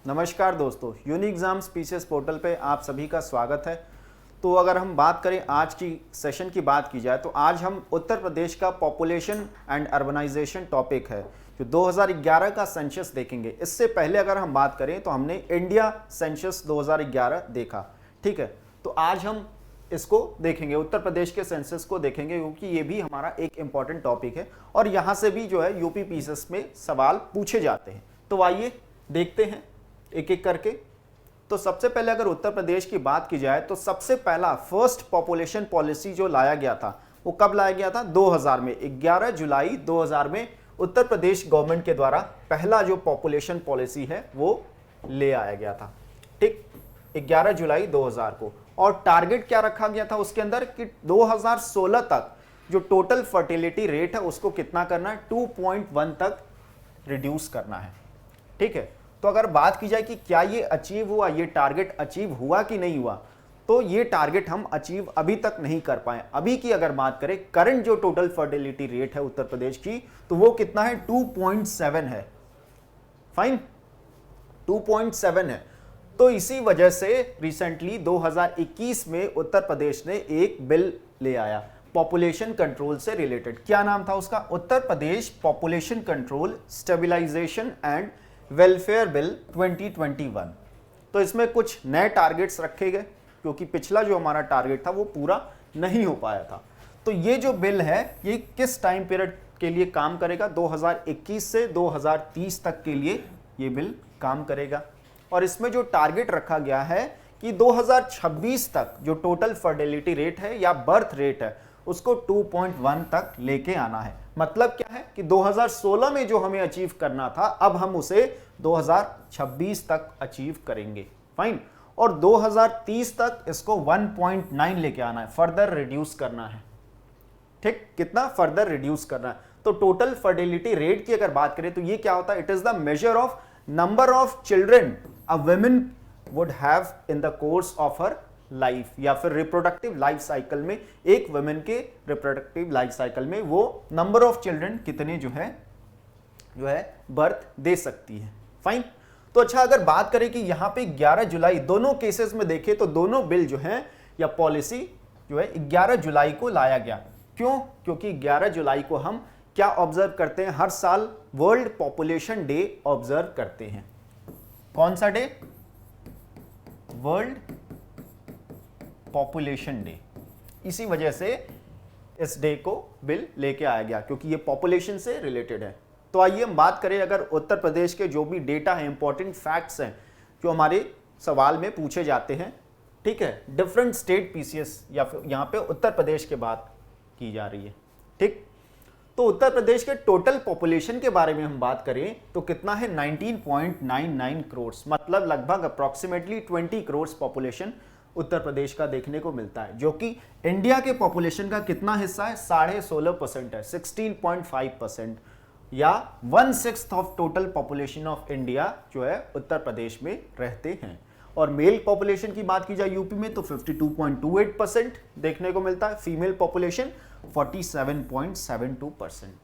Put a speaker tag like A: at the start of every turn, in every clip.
A: नमस्कार दोस्तों, unique exam speeches portal पे आप सभी का स्वागत है। तो अगर हम बात करें आज की सेशन की बात की जाए तो आज हम उत्तर प्रदेश का पॉपुलेशन एंड अर्बनाइजेशन टॉपिक है जो 2011 का सेंसस देखेंगे। इससे पहले अगर हम बात करें तो हमने इंडिया सेंसस 2011 देखा, ठीक है। तो आज हम इसको देखेंगे, उत्तर प्रदेश के सेंसस को देखेंगे, क्योंकि ये भी हमारा एक इंपॉर्टेंट टॉपिक है और यहाँ से भी जो है यूपी पीसीएस में सवाल पूछे जाते हैं। तो आइए देखते हैं एक एक करके। तो सबसे पहले अगर उत्तर प्रदेश की बात की जाए तो सबसे पहला फर्स्ट पॉपुलेशन पॉलिसी जो लाया गया था वो कब लाया गया था? 2000 में, 11 जुलाई 2000 में उत्तर प्रदेश गवर्नमेंट के द्वारा पहला जो पॉपुलेशन पॉलिसी है वो ले आया गया था, ठीक, 11 जुलाई 2000 को। और टारगेट क्या रखा गया था उसके अंदर कि 2016 तक जो टोटल फर्टिलिटी रेट है उसको कितना करना है? 2.1 तक रिड्यूस करना है, ठीक है। तो अगर बात की जाए कि क्या ये अचीव हुआ, ये टारगेट अचीव हुआ कि नहीं हुआ, तो ये टारगेट हम अचीव अभी तक नहीं कर पाए। अभी की अगर बात करें, करंट जो टोटल फर्टिलिटी रेट है उत्तर प्रदेश की, तो वो कितना है? 2.7 है। फाइन, 2.7 है। तो इसी वजह से रिसेंटली 2021 में उत्तर प्रदेश ने एक बिल ले आया पॉपुलेशन कंट्रोल से रिलेटेड। क्या नाम था उसका? Uttar Pradesh population control stabilisation and welfare bill 2021। तो इसमें कुछ नए टारगेट्स रखे गए, क्योंकि पिछला जो हमारा टारगेट था वो पूरा नहीं हो पाया था। तो ये जो बिल है ये किस टाइम पीरियड के लिए काम करेगा? 2021 से 2030 तक के लिए ये बिल काम करेगा। और इसमें जो टारगेट रखा गया है कि 2026 तक जो टोटल फर्टिलिटी रेट है या बर्थ रेट है उसको 2.1 तक लेके आना है। मतलब क्या है कि 2016 में जो हमें अचीव करना था अब हम उसे 2026 तक अचीव करेंगे। फाइन। और 2030 तक इसको 1.9 लेके आना है, फर्दर रिड्यूस करना है, ठीक। कितना? फर्दर रिड्यूस करना है। तो टोटल फर्टिलिटी रेट की अगर बात करें तो ये क्या होता है? It is the measure of number of children a woman would have in the course of her life, या फिर रिप्रोडक्टिव लाइफ साइकिल में एक वुमेन के रिप्रोडक्टिव लाइफ साइकिल में वो नंबर ऑफ चिल्ड्रन कितने जो है बर्थ दे सकती है। फाइन। तो अच्छा, अगर बात करें कि यहां पे 11 जुलाई दोनों केसेस में देखें तो दोनों बिल जो है या पॉलिसी जो है 11 जुलाई को लाया गया। क्यों? क्योंकि 11 जुलाई को हम क्या ऑब्जर्व करते हैं? हर साल वर्ल्ड पॉपुलेशन डे ऑब्जर्व करते हैं। कौन सा डे? World population day. इसी वजह से इस डे को बिल लेके आया गया, क्योंकि ये पॉपुलेशन से रिलेटेड है। तो आइए हम बात करें अगर उत्तर प्रदेश के जो भी डेटा है, इंपॉर्टेंट फैक्ट्स हैं जो हमारे सवाल में पूछे जाते हैं, ठीक है। डिफरेंट स्टेट पीसीएस या फिर यहाँ पे उत्तर प्रदेश की बात की जा रही है, ठीक। तो उत्तर प्रदेश के टोटल पॉपुलेशन के बारे में हम बात करें तो कितना है? 19.99 करोड़, मतलब लगभग अप्रॉक्सीमेटली 20 करोड़ पॉपुलेशन उत्तर प्रदेश का देखने को मिलता है, जो कि इंडिया के पॉपुलेशन का कितना हिस्सा है? 16.5% है, 16.5%, या 1/6 of total population of India जो है उत्तर प्रदेश में रहते हैं। और मेल पॉपुलेशन की बात की जाए यूपी में तो 52.28% देखने को मिलता है, फीमेल पॉपुलेशन 47.72%।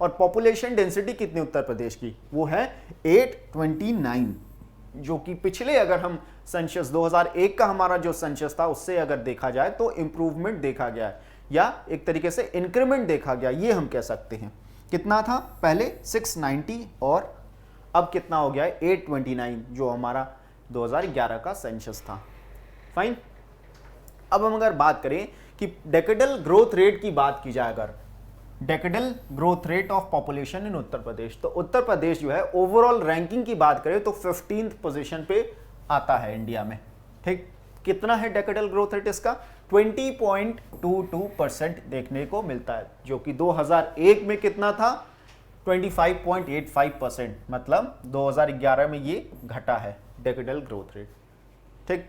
A: और पॉपुलेशन डेंसिटी कितनी उत्तर प्रदेश की? वो है 829, जो कि पिछले अगर हम सेंसस 2001 का हमारा जो सेंसस था उससे अगर देखा जाए तो इंप्रूवमेंट देखा गया है, या एक तरीके से इंक्रीमेंट देखा गया, ये हम कह सकते हैं। कितना था पहले? 690 और अब कितना हो गया है? 829, जो हमारा 2011 का सेंसस था। फाइन। अब हम अगर बात करें कि डेकेडल ग्रोथ रेट की बात की जाए, अगर decadal growth rate of population in Uttar Pradesh, तो उत्तर प्रदेश जो है ओवरऑल रैंकिंग की बात करें तो 15th पोजीशन पे आता है इंडिया में, ठीक। कितना है डेकेडल ग्रोथ रेट इसका? 20.22% देखने को मिलता है, जो कि 2001 में कितना था? 25.85%, मतलब 2011 में ये घटा है डेकेडल ग्रोथ रेट, ठीक।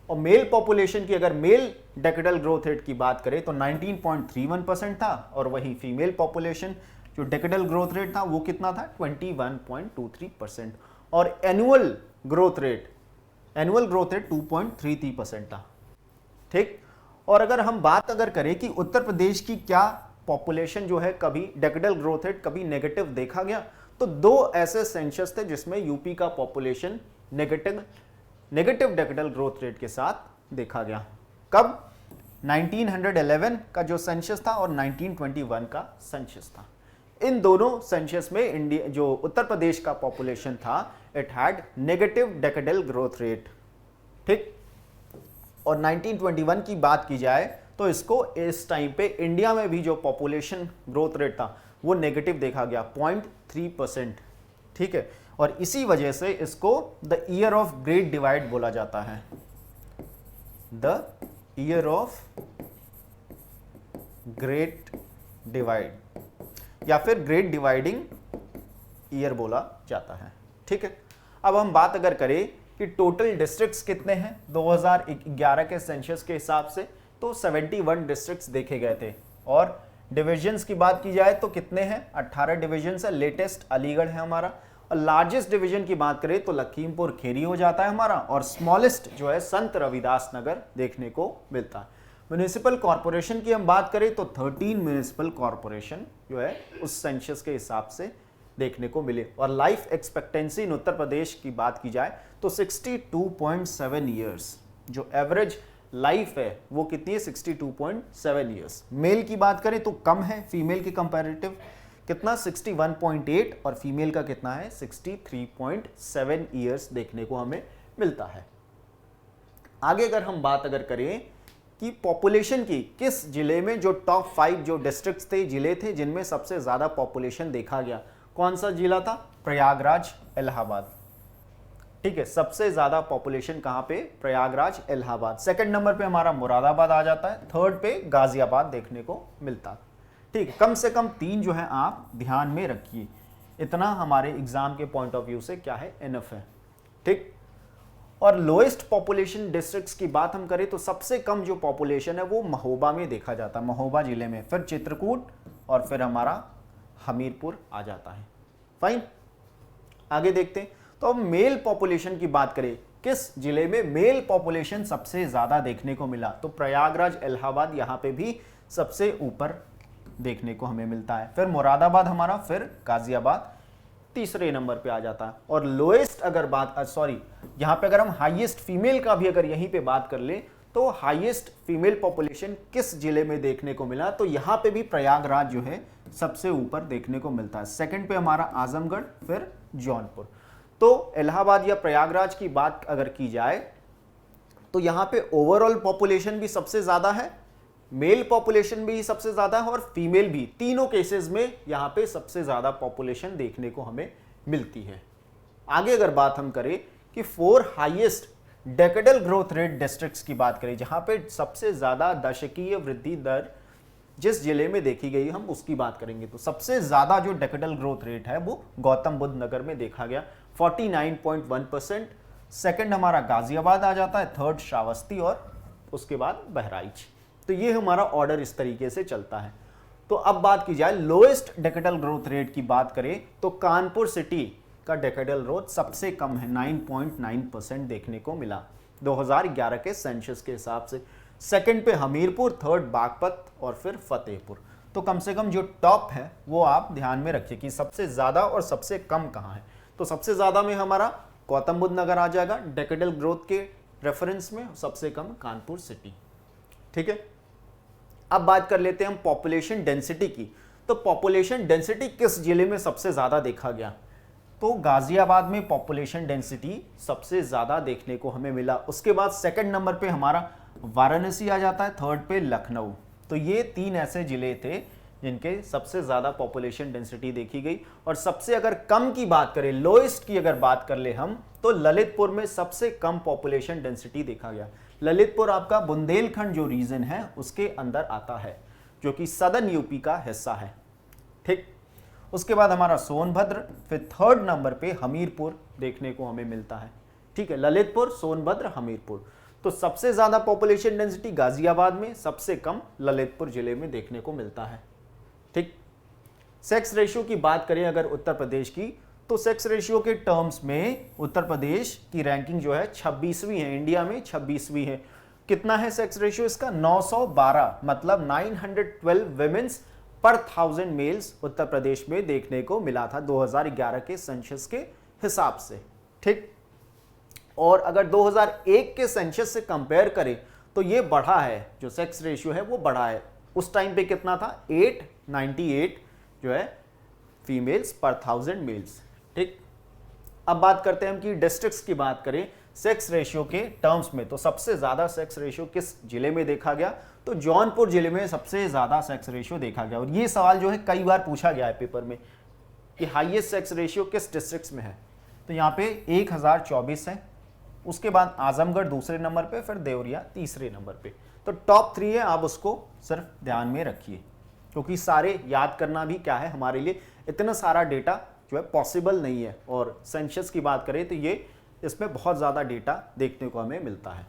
A: और मेल पॉपुलेशन की अगर मेल डेकेडल ग्रोथ रेट की बात करें तो 19.31% था, और वही फीमेल पॉपुलेशन जो डेकेडल ग्रोथ रेट था वो कितना था? 21.23%। और एनुअल ग्रोथ रेट 2.33% था, ठीक। और अगर हम बात करें कि उत्तर प्रदेश की क्या पॉपुलेशन जो है कभी डेकेडल ग्रोथ रेट कभी नेगेटिव देखा गया, तो दो ऐसे सेंसस थे जिसमें यूपी का population negative decadal growth rate के साथ देखा गया। कब? 1911 का जो सेंसस था और 1921 का सेंसस था। इन दोनों सेंसस में इंडिया जो उत्तर प्रदेश का पॉपुलेशन था, it had negative decadal growth rate. ठीक, और 1921 की बात की जाए तो इसको इस टाइम पे इंडिया में भी जो पॉपुलेशन ग्रोथ रेट था वो नेगेटिव देखा गया, 0.3%। ठीक है, और इसी वजह से इसको the year of great divide बोला जाता है, the year of great divide या फिर ग्रेट डिवाइडिंग ईयर बोला जाता है। ठीक है, अब हम बात अगर करें कि टोटल डिस्ट्रिक्ट्स कितने हैं 2011 के सेंसस के हिसाब से, तो 71 डिस्ट्रिक्ट्स देखे गए थे। और डिविजन्स की बात की जाए तो कितने हैं? 18 डिविजन्स है। लेटेस्ट अलीगढ़ है हमारा। और लार्जेस्ट डिवीजन की बात करें तो लखीमपुर खेरी हो जाता है हमारा, और स्मॉलेस्ट जो है संत रविदास नगर देखने को मिलता है। म्युनिसिपल कॉरपोरेशन की हम बात करें तो 13 म्युनिसिपल कॉरपोरेशन जो है उस सेंसस के हिसाब से देखने को मिले। और लाइफ एक्सपेक्टेंसी इन उत्तर प्रदेश की बात की जाए तो 62.7 ईयर्स जो एवरेज लाइफ है वो कितनी है? 62.7 ईयर्स। मेल की बात करें तो कम है फीमेल के कंपैरेटिव, कितना? 61.8, और फीमेल का कितना है? 63.7 ईयर्स देखने को हमें मिलता है। आगे अगर हम बात करें कि पॉपुलेशन की किस जिले में जो टॉप 5 जो डिस्ट्रिक्ट्स थे, जिले थे जिनमें सबसे ज्यादा पॉपुलेशन देखा गया, कौन सा जिला था? प्रयागराज, इलाहाबाद। ठीक है, सबसे ज्यादा पॉपुलेशन कहां पे? प्रयागराज, इलाहाबाद। सेकंड नंबर पे हमारा मुरादाबाद आ जाता है, थर्ड पे गाजियाबाद देखने को मिलता है। ठीक है, कम से कम 3 जो है आप ध्यान में रखिए, इतना हमारे एग्जाम के पॉइंट ऑफ व्यू से क्या है? इनफ है। ठीक, और लोएस्ट पॉपुलेशन डिस्ट्रिक्ट्स की बात हम करें तो सबसे कम जो पॉपुलेशन है वो महोबा में देखा जाता है, महोबा जिले में, फिर चित्रकूट और फिर हमारा हमीरपुर आ जाता है। फाइन, आगे देखते हैं। तो अब मेल पॉपुलेशन की बात करें, किस जिले में मेल पॉपुलेशन सबसे ज्यादा देखने को मिला, तो प्रयागराज, इलाहाबाद यहाँ पे भी सबसे ऊपर देखने को हमें मिलता है। फिर मुरादाबाद हमारा, फिर गाजियाबाद तीसरे नंबर पे आ जाता है। और लोएस्ट अगर बात यहाँ पे अगर हम हाईएस्ट फीमेल का भी अगर यहीं पे बात कर ले तो हाईएस्ट फीमेल पॉपुलेशन किस जिले में देखने को मिला, तो यहाँ पे भी प्रयागराज जो है सबसे ऊपर देखने को मिलता है। सेकंड पे हमारा आजमगढ़, फिर जौनपुर। तो इलाहाबाद या प्रयागराज की बात अगर की जाए तो यहाँ पे ओवरऑल पॉपुलेशन भी सबसे ज्यादा है, मेल पॉपुलेशन भी सबसे ज्यादा है और फीमेल भी, तीनों केसेस में यहाँ पे सबसे ज्यादा पॉपुलेशन देखने को हमें मिलती है। आगे अगर बात हम करें कि 4 highest decadal growth rate districts की बात करें, जहां पे सबसे ज्यादा दशकीय वृद्धि दर जिस जिले में देखी गई हम उसकी बात करेंगे, तो सबसे ज्यादा जो डेकेडल ग्रोथ रेट है वो गौतम बुद्ध नगर में देखा गया, 49.1%। सेकंड हमारा गाजियाबाद आ जाता है, थर्ड श्रावस्ती और उसके बाद बहराइच। तो ये हमारा ऑर्डर इस तरीके से चलता है। तो अब बात की जाए लोएस्ट डेकेडल ग्रोथ रेट की बात करें तो कानपुर सिटी का डेकेडल ग्रोथ सबसे कम है, 9.9% देखने को मिला 2011 के सेंसस के हिसाब से। सेकंड पे हमीरपुर, थर्ड बागपत और फिर फतेहपुर। तो कम से कम जो टॉप है वो आप ध्यान में रखिए कि सबसे ज्यादा और सबसे कम कहां है। तो सबसे ज्यादा में हमारा गौतम बुद्ध नगर आ जाएगा डेकेडल ग्रोथ के रेफरेंस में, सबसे कम कानपुर सिटी। ठीक है, अब बात कर लेते हैं हम पॉपुलेशन डेंसिटी की। तो पॉपुलेशन डेंसिटी किस जिले में सबसे ज्यादा देखा गया, तो गाजियाबाद में पॉपुलेशन डेंसिटी सबसे ज्यादा देखने को हमें मिला। उसके बाद सेकंड नंबर पे हमारा वाराणसी आ जाता है, थर्ड पे लखनऊ। तो ये 3 ऐसे जिले थे जिनके सबसे ज्यादा पॉपुलेशन डेंसिटी देखी गई। और सबसे अगर कम की बात करें, लोएस्ट की अगर बात कर ले हम, तो ललितपुर में सबसे कम पॉपुलेशन डेंसिटी देखा गया। ललितपुर आपका बुंदेलखंड जो रीजन है उसके अंदर आता है, जो कि सदर्न यूपी का हिस्सा है। ठीक, उसके बाद हमारा सोनभद्र, फिर थर्ड नंबर पे हमीरपुर देखने को हमें मिलता है। ठीक है, ललितपुर, सोनभद्र, हमीरपुर। तो सबसे ज्यादा पॉपुलेशन डेंसिटी गाजियाबाद में, सबसे कम ललितपुर जिले में देखने को मिलता है। ठीक, सेक्स रेशियो की बात करें अगर उत्तर प्रदेश की, तो सेक्स रेशियो के टर्म्स में उत्तर प्रदेश की रैंकिंग जो है 26वीं है, इंडिया में 26वीं है। कितना है सेक्स रेशियो इसका? 912, मतलब 912 विमेन्स पर 1000 मेल्स उत्तर प्रदेश में देखने को मिला था 2011 के सेंसस के हिसाब से। ठीक, और अगर 2001 के सेंसस से कंपेयर करें तो ये बढ़ा है, जो सेक्स रेशियो है वो बढ़ा है। उस टाइम पे कितना था, 898 जो है फीमेल्स पर 1000 मेल्स। ठीक, अब बात करते हैं हम कि डिस्ट्रिक्ट्स की बात करें सेक्स रेशियो के टर्म्स में, तो सबसे ज्यादा सेक्स रेशियो किस जिले में देखा गया, तो जौनपुर जिले में सबसे ज्यादा सेक्स रेशियो देखा गया। और ये सवाल जो है कई बार पूछा गया है पेपर में कि हाईएस्ट सेक्स रेशियो किस डिस्ट्रिक्ट्स में है, तो यहाँ पे 1024 है, उसके बाद आजमगढ़ दूसरे नंबर पे, फिर देवरिया तीसरे नंबर पे। तो टॉप 3 है, आप उसको सिर्फ ध्यान में रखिए, क्योंकि सारे याद करना भी क्या है हमारे लिए इतना सारा डेटा जो है पॉसिबल नहीं है। और सेंसस की बात करें तो ये इसमें बहुत ज़्यादा डेटा देखने को हमें मिलता है।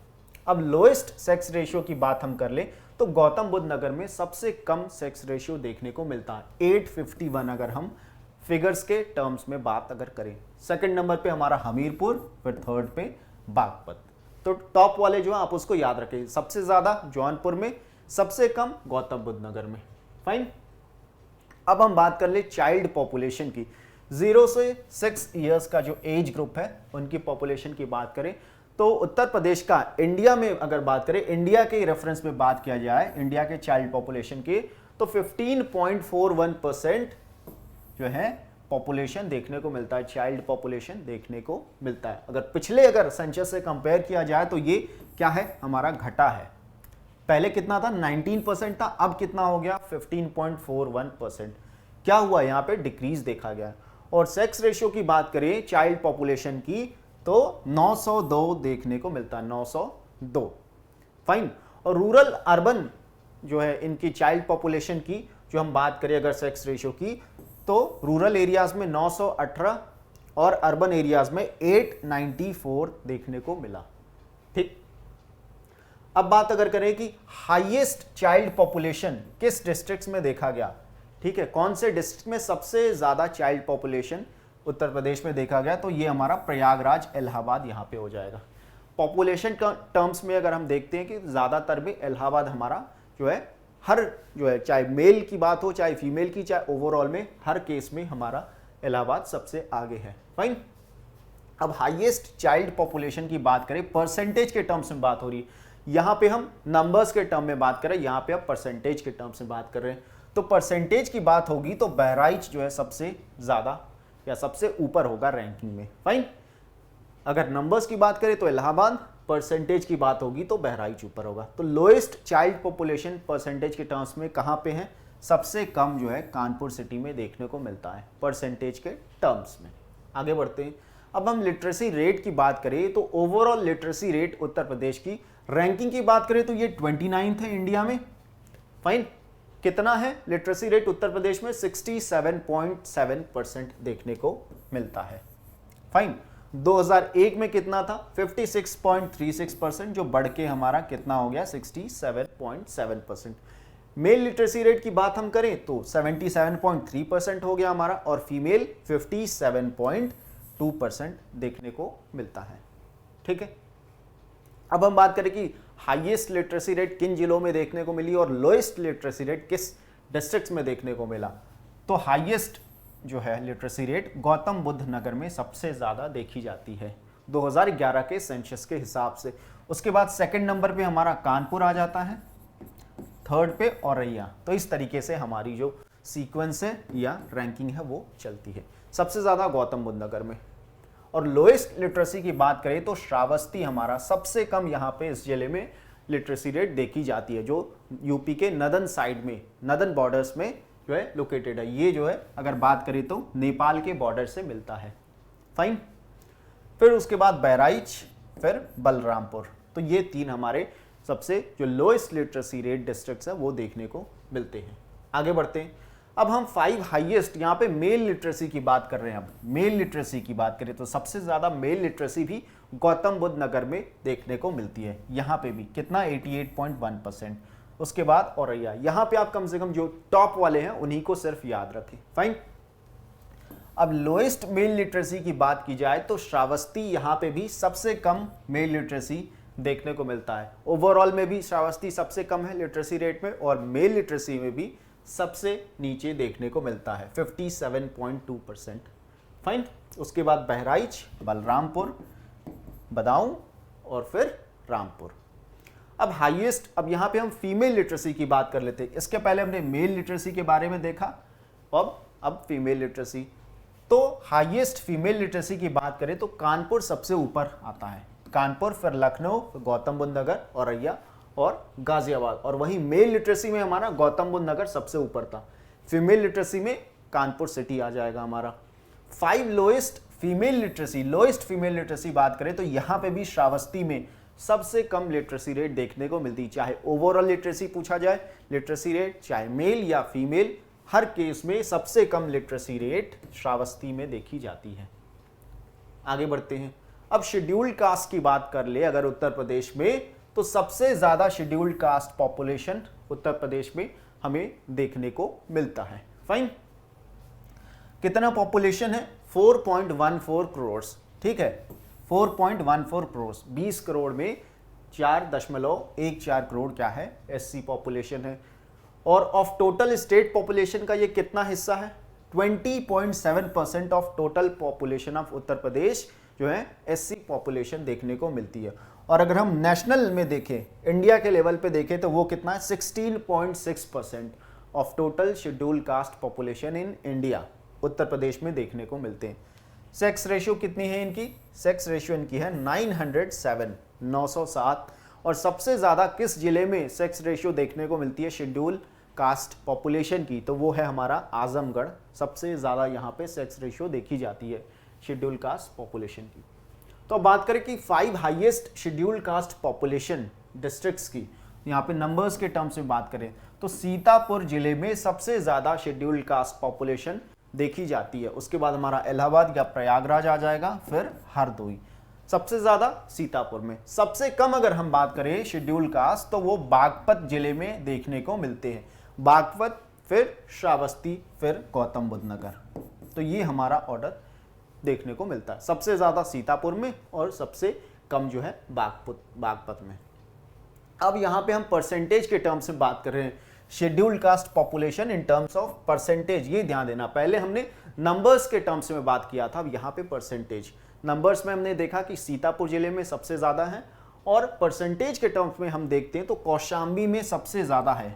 A: अब लोएस्ट सेक्स रेशियो की बात हम कर लें तो गौतम बुद्ध नगर में सबसे कम सेक्स रेशियो देखने को मिलता है, 851 अगर हम फिगर्स के टर्म्स में बात अगर करें। सेकंड नंबर पे हमारा हमीरपुर, फिर थर्ड पे बागपत। तो टॉप वाले जो है आप उसको याद रखें, सबसे ज़्यादा जौनपुर में, सबसे कम गौतम बुद्ध नगर में। फाइन, अब हम बात कर ले चाइल्ड पॉपुलेशन की। 0 से 6 ईयर्स का जो एज ग्रुप है उनकी पॉपुलेशन की बात करें तो उत्तर प्रदेश का, इंडिया में अगर बात करें, इंडिया के रेफरेंस में बात किया जाए इंडिया के चाइल्ड पॉपुलेशन की, तो 15.41% जो है पॉपुलेशन देखने को मिलता है, चाइल्ड पॉपुलेशन देखने को मिलता है। अगर पिछले अगर सेंसस से कंपेयर किया जाए तो ये क्या है, हमारा घटा है। पहले कितना था, 19% था, अब कितना हो गया, 15.41%। क्या हुआ, यहाँ पे डिक्रीज देखा गया। और सेक्स रेशियो की बात करें चाइल्ड पॉपुलेशन की तो 902 देखने को मिलता है, 902। फाइन, और रूरल अर्बन जो है इनकी चाइल्ड पॉपुलेशन की जो हम बात करें अगर सेक्स रेशियो की, तो रूरल एरियाज में 918 और अर्बन एरियाज में 894 देखने को मिला। ठीक, अब बात अगर करें कि हाईएस्ट चाइल्ड पॉपुलेशन किस डिस्ट्रिक्ट्स में देखा गया, ठीक है, कौन से डिस्ट्रिक्ट में सबसे ज्यादा चाइल्ड पॉपुलेशन उत्तर प्रदेश में देखा गया, तो ये हमारा प्रयागराज, इलाहाबाद यहाँ पे हो जाएगा। पॉपुलेशन टर्म्स में अगर हम देखते हैं कि ज्यादातर में इलाहाबाद हमारा जो है, हर जो है चाहे मेल की बात हो चाहे फीमेल की, चाहे ओवरऑल में हर केस में हमारा इलाहाबाद सबसे आगे है। फाइन, अब हाईएस्ट चाइल्ड पॉपुलेशन की बात करें, परसेंटेज के टर्म्स में बात हो रही है, यहाँ पे हम नंबर्स के टर्म में बात करें, यहाँ पे अब परसेंटेज के टर्म्स में बात कर रहे हैं। तो परसेंटेज की बात होगी तो बहराइच जो है सबसे ज्यादा या सबसे ऊपर होगा रैंकिंग में। फाइन, अगर नंबर्स की बात करें तो इलाहाबाद, परसेंटेज की बात होगी तो बहराइच ऊपर होगा। तो लोएस्ट चाइल्ड पॉपुलेशन परसेंटेज के टर्म्स में कहां पे है, सबसे कम जो है कानपुर सिटी में देखने को मिलता है परसेंटेज के टर्म्स में। आगे बढ़ते हैं, अब हम लिटरेसी रेट की बात करें तो overall literacy rate Uttar Pradesh की रैंकिंग की बात करें तो ये 29th है इंडिया में। फाइन, कितना है लिटरेसी रेट उत्तर प्रदेश में, 67.7% देखने को मिलता है। फाइन, 2001 में कितना था, 56.36%, जो बढ़ के हमारा कितना हो गया, 67.7%। मेल लिटरेसी रेट की बात हम करें तो 77.3% हो गया हमारा, और फीमेल 57.2% देखने को मिलता है। ठीक है, अब हम बात करें कि हाईएस्ट लिटरेसी रेट किन जिलों में देखने को मिली और लोएस्ट लिटरेसी रेट किस डिस्ट्रिक्ट्स में देखने को मिला। तो हाईएस्ट जो है लिटरेसी रेट गौतम बुद्ध नगर में सबसे ज़्यादा देखी जाती है 2011 के सेंसस के हिसाब से। उसके बाद सेकंड नंबर पे हमारा कानपुर आ जाता है, थर्ड पे औरैया। तो इस तरीके से हमारी जो सीक्वेंस है या रैंकिंग है वो चलती है, सबसे ज़्यादा गौतम बुद्ध नगर में। और लोएस्ट लिटरेसी की बात करें तो श्रावस्ती हमारा सबसे कम यहाँ पे इस जिले में लिटरेसी रेट देखी जाती है, जो यूपी के नदन साइड में, नदन बॉर्डर्स में जो है लोकेटेड है। ये जो है अगर बात करें तो नेपाल के बॉर्डर से मिलता है। फाइन, फिर उसके बाद बहराइच, फिर बलरामपुर। तो ये 3 हमारे सबसे जो लोएस्ट लिटरेसी रेट डिस्ट्रिक्ट्स है वो देखने को मिलते हैं। आगे बढ़ते हैं, अब हम 5 हाईएस्ट यहाँ पे मेल लिटरेसी की बात कर रहे हैं। अब मेल लिटरेसी की बात करें तो सबसे ज्यादा मेल लिटरेसी भी गौतम बुद्ध नगर में देखने को मिलती है। यहाँ पे भी कितना, 88.1%। उसके बाद औरैया, यहाँ पे आप कम से कम जो टॉप वाले हैं उन्हीं को सिर्फ याद रखें। फाइन, अब लोएस्ट मेल लिटरेसी की बात की जाए तो श्रावस्ती, यहाँ पे भी सबसे कम मेल लिटरेसी देखने को मिलता है। ओवरऑल में भी श्रावस्ती सबसे कम है लिटरेसी रेट में, और मेल लिटरेसी में भी सबसे नीचे देखने को मिलता है 57.2%। फाइन, उसके बाद बहराइच, बलरामपुर, बदाऊं और फिर रामपुर। अब हाईएस्ट, अब यहाँ पे हम फीमेल लिटरेसी की बात कर लेते हैं। इसके पहले हमने मेल लिटरेसी के बारे में देखा, अब फीमेल लिटरेसी। तो हाईएस्ट फीमेल लिटरेसी की बात करें तो कानपुर सबसे ऊपर आता है, कानपुर, फिर लखनऊ, फिर गौतम बुद्ध नगर, औरैया और गाजियाबाद। और वही मेल लिटरेसी में हमारा गौतम बुद्ध नगर सबसे ऊपर था। फीमेल लिटरेसी में कानपुर सिटी आ जाएगा हमारा। 5 लोएस्ट फीमेल लिटरेसी बात करें तो यहाँ पे भी श्रावस्ती में सबसे कम लिटरेसी रेट देखने को मिलती है। चाहे ओवरऑल लिटरेसी पूछा जाए, लिटरेसी रेट चाहे मेल या फीमेल, हर केस में सबसे कम लिटरेसी रेट श्रावस्ती में देखी जाती है। आगे बढ़ते हैं। अब शेड्यूल्ड कास्ट की बात कर ले अगर उत्तर प्रदेश में, तो सबसे ज्यादा शेड्यूल्ड कास्ट पॉपुलेशन उत्तर प्रदेश में हमें देखने को मिलता है। फाइन, कितना पॉपुलेशन है? 4.14 करोड़। ठीक है, 4.14 करोड़, 20 करोड़ में 4.14 करोड़ क्या है? एससी पॉपुलेशन है। और ऑफ टोटल स्टेट पॉपुलेशन का ये कितना हिस्सा है? 20.7% of total population of Uttar Pradesh जो है एससी पॉपुलेशन देखने को मिलती है। और अगर हम नेशनल में देखें, इंडिया के लेवल पे देखें, तो वो कितना है? 16.6% of total scheduled caste population in India Uttar Pradesh में देखने को मिलते हैं। सेक्स रेशियो कितनी है इनकी? सेक्स रेशियो इनकी है 907, 907। और सबसे ज़्यादा किस जिले में सेक्स रेशियो देखने को मिलती है शेड्यूल कास्ट पॉपुलेशन की? तो वो है हमारा आजमगढ़। सबसे ज़्यादा यहाँ पे सेक्स रेशियो देखी जाती है शेड्यूल कास्ट पॉपुलेशन की। तो अब बात करें कि 5 highest schedule caste population districts की, यहाँ पे नंबर्स के टर्म्स में बात करें तो सीतापुर जिले में सबसे ज़्यादा शेड्यूल कास्ट पॉपुलेशन देखी जाती है। उसके बाद हमारा इलाहाबाद या प्रयागराज आ जाएगा, फिर हरदोई। सबसे ज़्यादा सीतापुर में। सबसे कम अगर हम बात करें शेड्यूल कास्ट तो वो बागपत जिले में देखने को मिलते हैं। बागपत, फिर श्रावस्ती, फिर गौतम बुद्ध नगर। तो ये हमारा ऑर्डर देखने को मिलता है। सबसे ज़्यादा सीतापुर में और सबसे कम जो है बागपत में। अब यहाँ पे हम परसेंटेज के टर्म्स में बात कर रहे हैं। Scheduled caste population in terms of percentage, ये ध्यान देना। पहले हमने नंबर्स के टर्म्स में बात किया था, अब यहाँ पे परसेंटेज। नंबर्स में हमने देखा कि सीतापुर जिले में सबसे ज़्यादा है, और परसेंटेज के टर्म्स में हम देखते हैं तो कौशाम्बी में सबसे ज़्यादा है।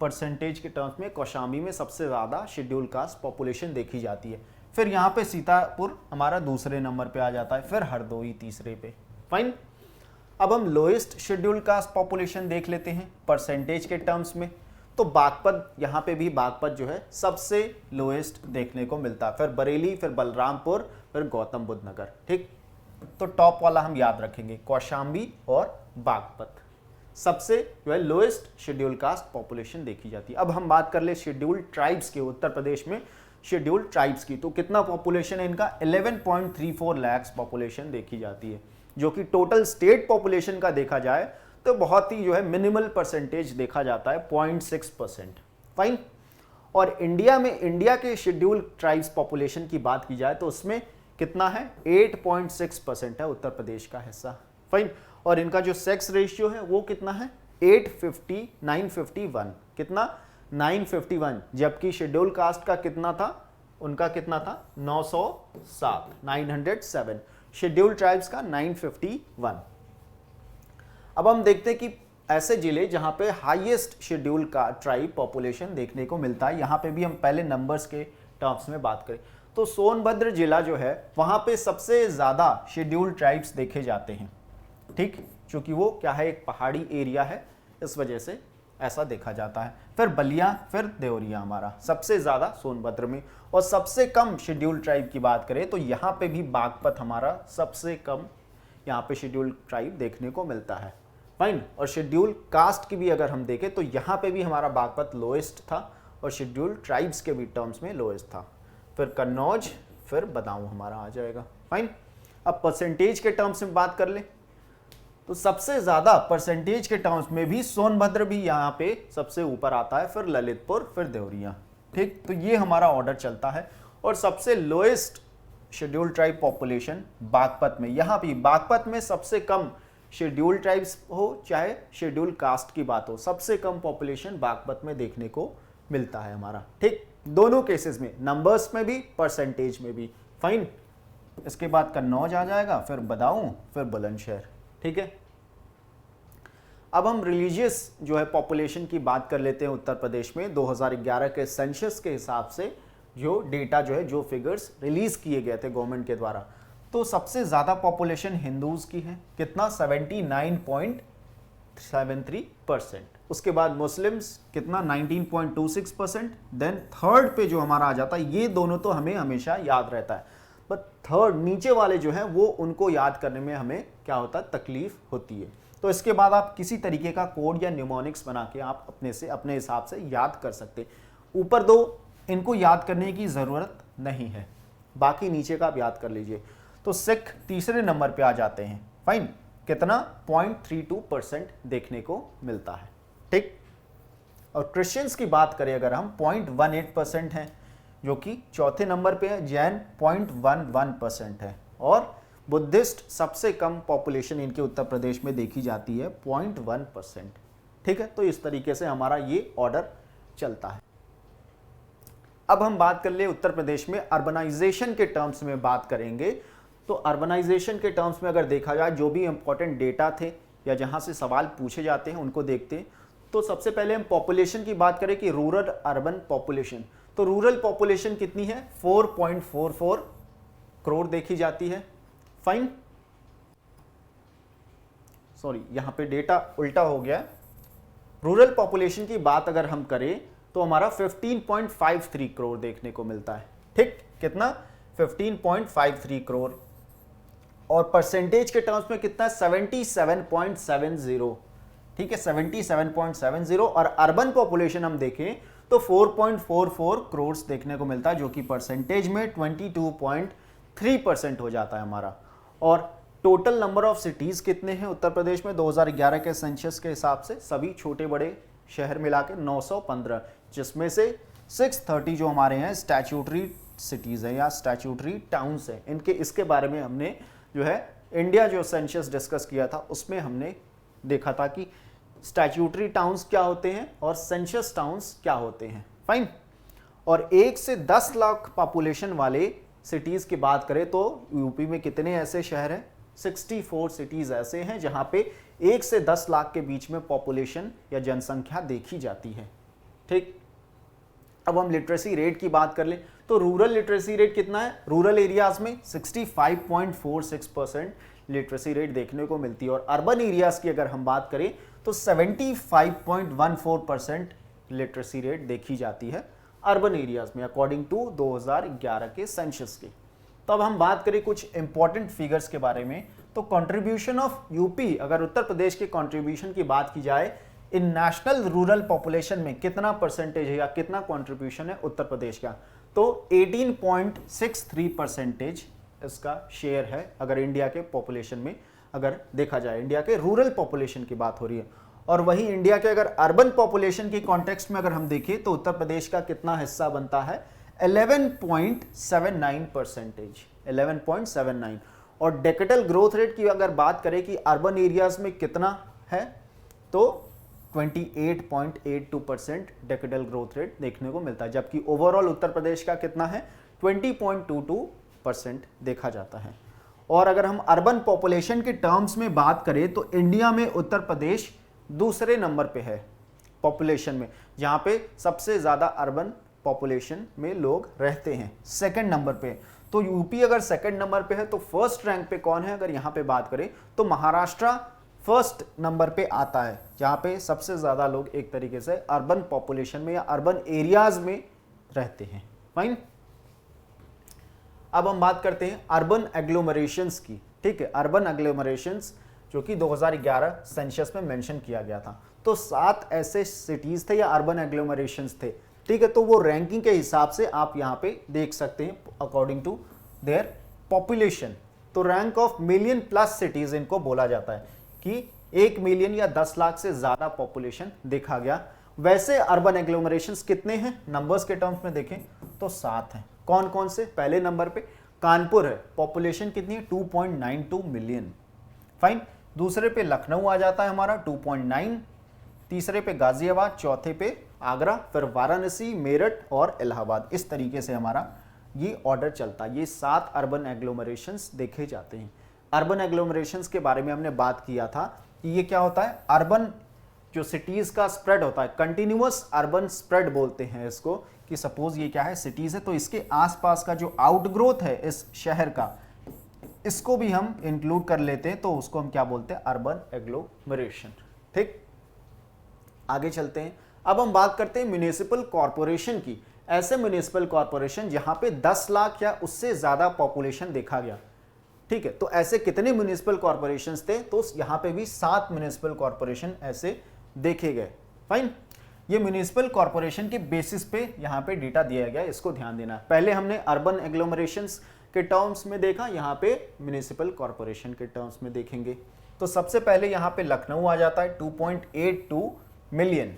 A: परसेंटेज के टर्म्स में कौशाम्बी में सबसे ज़्यादा शेड्यूल कास्ट पॉपुलेशन देखी जाती है। फिर यहाँ पे सीतापुर हमारा दूसरे नंबर पे आ जाता है, फिर हरदोई तीसरे पे। फाइन, अब हम लोएस्ट शेड्यूल कास्ट पॉपुलेशन देख लेते हैं परसेंटेज के टर्म्स में। तो बागपत, यहाँ पे भी बागपत जो है सबसे लोएस्ट देखने को मिलता है, फिर बरेली, फिर बलरामपुर, फिर गौतम बुद्ध नगर। ठीक, तो टॉप वाला हम याद रखेंगे, कौशाम्बी और बागपत सबसे जो है लोएस्ट शेड्यूल कास्ट पॉपुलेशन देखी जाती है। अब हम बात कर ले शेड्यूल्ड ट्राइब्स के, उत्तर प्रदेश में शेड्यूल्ड ट्राइब्स की। तो कितना पॉपुलेशन है इनका? 11.34 लाख पॉपुलेशन देखी जाती है, जो कि टोटल स्टेट पॉपुलेशन का देखा जाए तो बहुत ही जो है मिनिमल परसेंटेज देखा जाता है, 0.6%। फाइन, और इंडिया में, इंडिया के शेड्यूल्ड ट्राइब्स पॉपुलेशन की बात की जाए तो उसमें कितना है? 8.6% है उत्तर प्रदेश का हिस्सा। फाइन, और इनका जो सेक्स रेशियो है वो कितना है? 951। कितना? 951। जबकि शेड्यूल कास्ट का कितना था? उनका कितना था? 907, 907। शेड्यूल ट्राइब्स का 951। अब हम देखते हैं कि ऐसे जिले जहां पे हाईएस्ट शेड्यूल का ट्राइब पॉपुलेशन देखने को मिलता है। यहां पे भी हम पहले नंबर्स के टर्म्स में बात करें तो सोनभद्र जिला जो है वहां पे सबसे ज्यादा शेड्यूल ट्राइब्स देखे जाते हैं। ठीक, क्योंकि वो क्या है, एक पहाड़ी एरिया है, इस वजह से ऐसा देखा जाता है। फिर बलिया, फिर देवरिया हमारा सबसे ज्यादा सोनभद्र में। और सबसे कम शेड्यूल ट्राइब की बात करें तो यहाँ पे भी बागपत हमारा सबसे कम यहाँ पे शेड्यूल ट्राइब देखने को मिलता है। फाइन, और शेड्यूल कास्ट की भी अगर हम देखें तो यहाँ पे भी हमारा बागपत लोएस्ट था और शेड्यूल ट्राइब्स के भी टर्म्स में लोएस्ट था। फिर कन्नौज, फिर बदाऊं हमारा आ जाएगा। फाइन, अब परसेंटेज के टर्म्स में बात कर ले तो सबसे ज्यादा परसेंटेज के टर्म्स में भी सोनभद्र भी यहाँ पे सबसे ऊपर आता है, फिर ललितपुर, फिर देवरिया। ठीक, तो ये हमारा ऑर्डर चलता है। और सबसे lowest schedule tribe population Baghpat में, यहाँ भी बागपत में सबसे कम शेड्यूल ट्राइब्स हो चाहे शेड्यूल कास्ट की बात हो, सबसे कम पॉपुलेशन बागपत में देखने को मिलता है हमारा। ठीक, दोनों केसेस में, नंबर्स में भी, परसेंटेज में भी। फाइन, इसके बाद कन्नौज आ जाएगा, फिर बदाऊं, फिर बुलंदशहर। ठीक है, अब हम रिलीजियस जो है पॉपुलेशन की बात कर लेते हैं। उत्तर प्रदेश में 2011 के सेंसस के हिसाब से जो डेटा जो है, जो फिगर्स रिलीज किए गए थे गवर्नमेंट के द्वारा, तो सबसे ज्यादा पॉपुलेशन हिंदूज की है, कितना 79.73%। उसके बाद मुस्लिम्स कितना 19.26%। देन थर्ड पे जो हमारा आ जाता है, ये दोनों तो हमें हमेशा याद रहता है, बट थर्ड नीचे वाले जो है वो उनको याद करने में हमें क्या होता है, तकलीफ होती है। तो इसके बाद आप किसी तरीके का कोड या न्यूमोनिक्स बना के आप अपने हिसाब से याद कर सकते। ऊपर दो इनको याद करने की जरूरत नहीं है, बाकी नीचे का आप याद कर लीजिए। तो सिख तीसरे नंबर पे आ जाते हैं, फाइन, कितना 0.32% देखने को मिलता है। ठीक, और क्रिश्चियंस की बात करें अगर हम 0.18% है, जो कि चौथे नंबर पे है। जैन 0.11% है, और बुद्धिस्ट सबसे कम पॉपुलेशन इनके उत्तर प्रदेश में देखी जाती है, 0.1%। ठीक है, तो इस तरीके से हमारा ये ऑर्डर चलता है। अब हम बात कर ले उत्तर प्रदेश में अर्बनाइजेशन के टर्म्स में बात करेंगे। तो अर्बनाइजेशन के टर्म्स में अगर देखा जाए, जो भी इंपॉर्टेंट डेटा थे या जहां से सवाल पूछे जाते हैं उनको देखते हैं। तो सबसे पहले हम पॉपुलेशन की बात करें कि रूरल अर्बन पॉपुलेशन, तो रूरल पॉपुलेशन कितनी है, 4.44 करोड़ देखी जाती है। फाइन, सॉरी यहां पे डेटा उल्टा हो गया। रूरल पॉपुलेशन की बात अगर हम करें तो हमारा 15.53 करोड़ देखने को मिलता है। ठीक, कितना 15.53 करोड़, और परसेंटेज के टर्म्स में कितना है, 77.70। ठीक है, 77.70। और अर्बन पॉपुलेशन हम देखें तो 4.44 करोड़ देखने को मिलता है, जो कि परसेंटेज में 22.3% हो जाता है हमारा। और टोटल नंबर ऑफ सिटीज कितने हैं उत्तर प्रदेश में 2011 के सेंसस के हिसाब से, सभी छोटे बड़े शहर मिला के 915, जिसमें से 630 जो हमारे हैं स्टैट्यूटरी सिटीज है या स्टैट्यूटरी टाउन्स है। इनके इसके बारे में हमने जो है इंडिया जो सेंसस डिस्कस किया था उसमें हमने देखा था कि स्टैट्यूटरी टाउन्स क्या होते हैं और सेंसस टाउन्स क्या होते हैं। फाइन, और 1 से 10 लाख पॉपुलेशन वाले सिटीज की बात करें तो यूपी में कितने ऐसे शहर हैं, 64 सिटीज ऐसे हैं जहां पे 1 से 10 लाख के बीच में पॉपुलेशन या जनसंख्या देखी जाती है। ठीक, अब हम लिटरेसी रेट की बात कर लें तो रूरल लिटरेसी रेट कितना है, रूरल एरियाज में 65.46% लिटरेसी रेट देखने को मिलती है, और अर्बन एरियाज की अगर हम बात करें तो 75.14% लिटरेसी रेट देखी जाती है अर्बन एरियाज में, अकॉर्डिंग टू 2011 के सेंसस के। तो अब हम बात करें कुछ इंपॉर्टेंट फिगर्स के बारे में, तो कंट्रीब्यूशन ऑफ यूपी, अगर उत्तर प्रदेश के कंट्रीब्यूशन की बात की जाए इन नेशनल रूरल पॉपुलेशन में कितना परसेंटेज है या कितना कंट्रीब्यूशन है उत्तर प्रदेश का, तो 18.63% इसका शेयर है। अगर इंडिया के पॉपुलेशन में अगर देखा जाए, इंडिया के रूरल पॉपुलेशन की बात हो रही है। और वही इंडिया के अगर अर्बन पॉपुलेशन के कॉन्टेक्स्ट में अगर हम देखें तो उत्तर प्रदेश का कितना हिस्सा बनता है, 11.79%, 11.79। और डेकेडल ग्रोथ रेट की अगर बात करें कि अर्बन एरियाज में कितना है, तो 28.82% डेकेडल ग्रोथ रेट देखने को मिलता है, जबकि ओवरऑल उत्तर प्रदेश का कितना है, 20.22% देखा जाता है। और अगर हम अर्बन पॉपुलेशन के टर्म्स में बात करें तो इंडिया में उत्तर प्रदेश दूसरे नंबर पे है पॉपुलेशन में, जहां पे सबसे ज्यादा अर्बन पॉपुलेशन में लोग रहते हैं, सेकंड नंबर पे। तो यूपी अगर सेकंड नंबर पे है तो फर्स्ट रैंक पे कौन है, अगर यहां पे बात करें तो महाराष्ट्र फर्स्ट नंबर पे आता है, जहां पे सबसे ज्यादा लोग एक तरीके से अर्बन पॉपुलेशन में या अर्बन एरियाज में रहते हैं। फाइन, अब हम बात करते हैं अर्बन एग्लोमरेशंस की। ठीक है, अर्बन एग्लोमरेशंस जो कि 2011 सेंसस में मेंशन किया गया था, तो 7 ऐसे सिटीज थे या अर्बन एग्लोमरेशंस थे। ठीक है, तो वो रैंकिंग के हिसाब से आप यहाँ पे देख सकते हैं अकॉर्डिंग टू देयर पॉपुलेशन। तो rank of million plus cities इनको बोला जाता है कि 1 मिलियन या 10 लाख से ज्यादा पॉपुलेशन देखा गया। वैसे अर्बन एग्लोमरेशंस कितने हैं, नंबर्स के टर्म्स में देखें तो 7 हैं। कौन कौन से, पहले नंबर पे कानपुर है, पॉपुलेशन कितनी है, 2.92 मिलियन। फाइन, दूसरे पे लखनऊ आ जाता है हमारा 2.9, तीसरे पे गाजियाबाद, चौथे पे आगरा, फिर वाराणसी, मेरठ और इलाहाबाद। इस तरीके से हमारा ये ऑर्डर चलता है। ये 7 अर्बन एग्लोमरेशंस देखे जाते हैं। अर्बन एग्लोमरेशंस के बारे में हमने बात किया था कि ये क्या होता है, अर्बन जो सिटीज का स्प्रेड होता है, कंटिन्यूअस अर्बन स्प्रेड बोलते हैं इसको, कि सपोज ये क्या है, सिटीज है, तो इसके आसपास का जो आउटग्रोथ है इस शहर का, इसको भी हम इंक्लूड कर लेते हैं, तो उसको हम क्या बोलते हैं, अर्बन एग्लोमरेशन। ठीक, आगे चलते हैं। अब हम बात करते हैं म्युनिसिपल कॉरपोरेशन की। ऐसे म्युनिसिपल कॉरपोरेशन जहां पे 10 लाख या उससे ज्यादा पॉपुलेशन देखा गया। ठीक है, तो ऐसे कितने म्युनिसिपल कॉरपोरेशंस थे, तो यहां पे भी 7 म्युनिसिपल कॉरपोरेशन ऐसे देखे गए। फाइन, ये म्युनिसिपल कॉरपोरेशन के बेसिस पे यहां पे डेटा दिया गया, इसको ध्यान देना। पहले हमने अर्बन एग्लोमरेशंस के टर्म्स में देखा, यहां पे म्युनिसिपल कॉरपोरेशन के टर्म्स में देखेंगे। तो सबसे पहले यहां पे लखनऊ आ जाता है 2.82 मिलियन,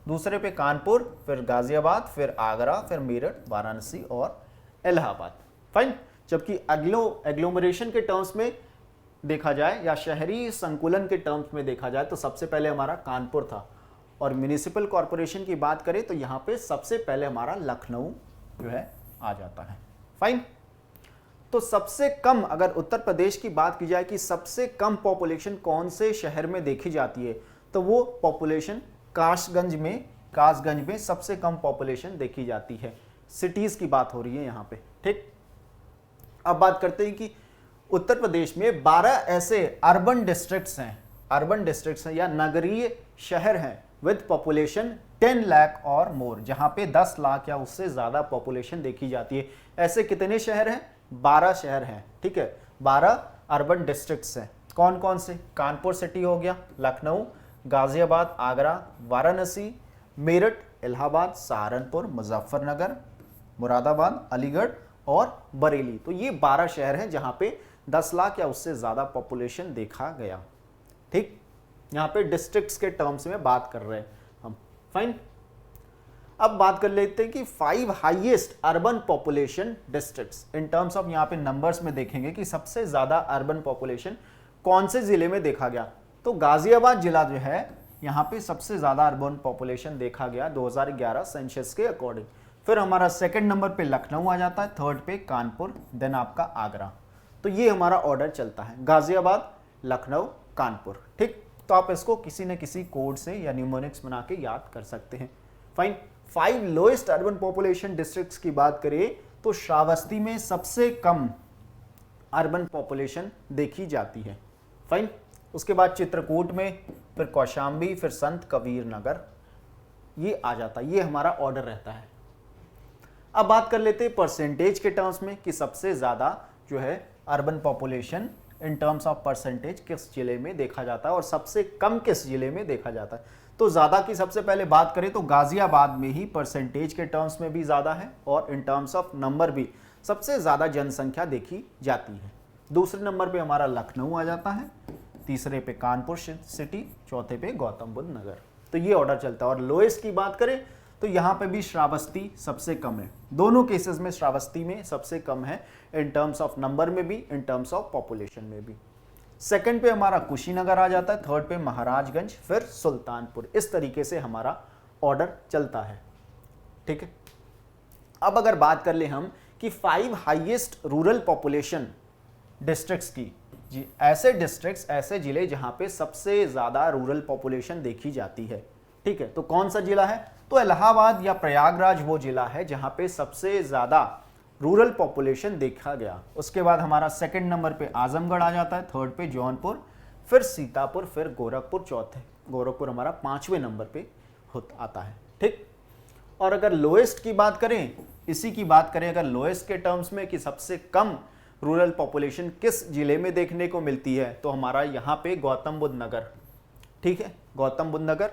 A: दूसरे पे कानपुर, फिर गाजियाबाद, फिर आगरा, फिर मेरठ, वाराणसी और इलाहाबाद। फाइन, जबकि एग्लोमरेशन के टर्म्स में देखा जाए या शहरी संकुलन के टर्म्स में देखा जाए तो सबसे पहले हमारा कानपुर था, और म्युनिसिपल कॉरपोरेशन की बात करें तो यहाँ पे सबसे पहले हमारा लखनऊ जो है आ जाता है। फाइन, तो सबसे कम, अगर उत्तर प्रदेश की बात की जाए कि सबसे कम पॉपुलेशन कौन से शहर में देखी जाती है, तो वो पॉपुलेशन कासगंज में सबसे कम पॉपुलेशन देखी जाती है। सिटीज की बात हो रही है यहाँ पे। ठीक, अब बात करते हैं कि उत्तर प्रदेश में 12 ऐसे अर्बन डिस्ट्रिक्ट्स हैं या नगरीय शहर हैं विद पॉपुलेशन 10 लाख और मोर, जहां पे 10 लाख या उससे ज्यादा पॉपुलेशन देखी जाती है। ऐसे कितने शहर हैं, 12 शहर हैं। ठीक है, 12 अर्बन डिस्ट्रिक्ट्स हैं। कौन कौन से, कानपुर सिटी हो गया, लखनऊ, गाजियाबाद, आगरा, वाराणसी, मेरठ, इलाहाबाद, सहारनपुर, मुजफ्फरनगर, मुरादाबाद, अलीगढ़ और बरेली। तो ये 12 शहर हैं जहां पे 10 लाख या उससे ज्यादा पॉपुलेशन देखा गया। ठीक, यहां पे डिस्ट्रिक्ट्स के टर्म्स में बात कर रहे हैं हम। फाइन, अब बात कर लेते हैं कि 5 highest urban population districts in terms of, यहां पे नंबर्स में देखेंगे कि सबसे ज्यादा अर्बन पॉपुलेशन कौन से जिले में देखा गया। तो गाजियाबाद जिला जो है, यहां पे सबसे ज्यादा अर्बन पॉपुलेशन देखा गया 2011 सेंसस के अकॉर्डिंग। फिर हमारा सेकंड नंबर पे लखनऊ आ जाता है, थर्ड पे कानपुर, देन आपका आगरा। तो ये हमारा ऑर्डर चलता है, गाजियाबाद, लखनऊ, कानपुर। ठीक, तो आप इसको किसी न किसी कोड से या न्यूमोनिक्स बना के याद कर सकते हैं। Fine, 5 lowest urban population districts की बात करें तो श्रावस्ती में सबसे कम अर्बन पॉपुलेशन देखी जाती है। फाइन, उसके बाद चित्रकूट में, फिर कौशाम्बी, फिर संत कबीर नगर, ये आ जाता है। ये हमारा ऑर्डर रहता है। अब बात कर लेते हैं परसेंटेज के टर्म्स में कि सबसे ज्यादा जो है urban population in terms of percentage किस जिले में देखा जाता है और सबसे कम किस जिले में देखा जाता है। तो ज्यादा की सबसे पहले बात करें तो गाजियाबाद में ही परसेंटेज के टर्म्स में भी ज्यादा है और इन टर्म्स ऑफ नंबर भी सबसे ज्यादा जनसंख्या देखी जाती है। दूसरे नंबर पे हमारा लखनऊ आ जाता है, तीसरे पे कानपुर सिटी, चौथे पे गौतम बुद्ध नगर। तो ये ऑर्डर चलता है। और लोएस्ट की बात करें तो यहाँ पे भी श्रावस्ती सबसे कम है। दोनों केसेस में श्रावस्ती में सबसे कम है, इन टर्म्स ऑफ नंबर में भी, इन टर्म्स ऑफ पॉपुलेशन में भी। सेकंड पे हमारा कुशीनगर आ जाता है, थर्ड पे महाराजगंज, फिर सुल्तानपुर। इस तरीके से हमारा ऑर्डर चलता है। ठीक है, अब अगर बात कर ले हम कि 5 हाईएस्ट रूरल पॉपुलेशन डिस्ट्रिक्ट्स की, जी ऐसे डिस्ट्रिक्ट्स, ऐसे जिले जहां पे सबसे ज्यादा रूरल पॉपुलेशन देखी जाती है। ठीक है, तो कौन सा जिला है, तो इलाहाबाद या प्रयागराज वो जिला है जहां पे सबसे ज्यादा रूरल पॉपुलेशन देखा गया। उसके बाद हमारा सेकंड नंबर पे आजमगढ़ आ जाता है, थर्ड पे जौनपुर, फिर सीतापुर, फिर गोरखपुर, चौथे गोरखपुर हमारा 5वें नंबर पे आता है। ठीक, और अगर लोएस्ट की बात करें, इसी की बात करें अगर लोएस्ट के टर्म्स में कि सबसे कम रूरल पॉपुलेशन किस जिले में देखने को मिलती है, तो हमारा यहाँ पे गौतम बुद्ध नगर। ठीक है, गौतम बुद्ध नगर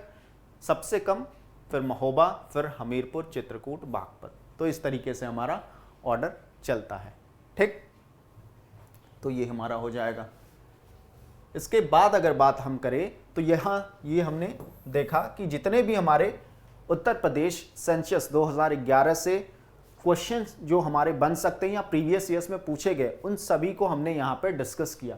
A: सबसे कम, फिर महोबा, फिर हमीरपुर, चित्रकूट, बागपत। तो इस तरीके से हमारा ऑर्डर चलता है। ठीक, तो ये हमारा हो जाएगा। इसके बाद अगर बात हम करें तो यहाँ ये हमने देखा कि जितने भी हमारे उत्तर प्रदेश सेंसस 2011 से क्वेश्चन जो हमारे बन सकते हैं या प्रीवियस ईयर्स में पूछे गए, उन सभी को हमने यहाँ पे डिस्कस किया।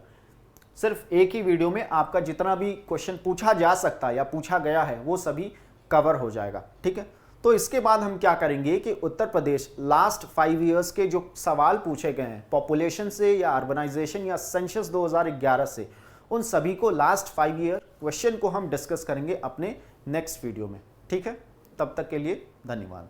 A: सिर्फ एक ही वीडियो में आपका जितना भी क्वेश्चन पूछा जा सकता है या पूछा गया है वो सभी कवर हो जाएगा। ठीक है, तो इसके बाद हम क्या करेंगे कि उत्तर प्रदेश लास्ट 5 ईयर्स के जो सवाल पूछे गए हैं पॉपुलेशन से या अर्बनाइजेशन या सेंसस 2011 से, उन सभी को लास्ट 5 ईयर क्वेश्चन को हम डिस्कस करेंगे अपने नेक्स्ट वीडियो में। ठीक है, तब तक के लिए धन्यवाद।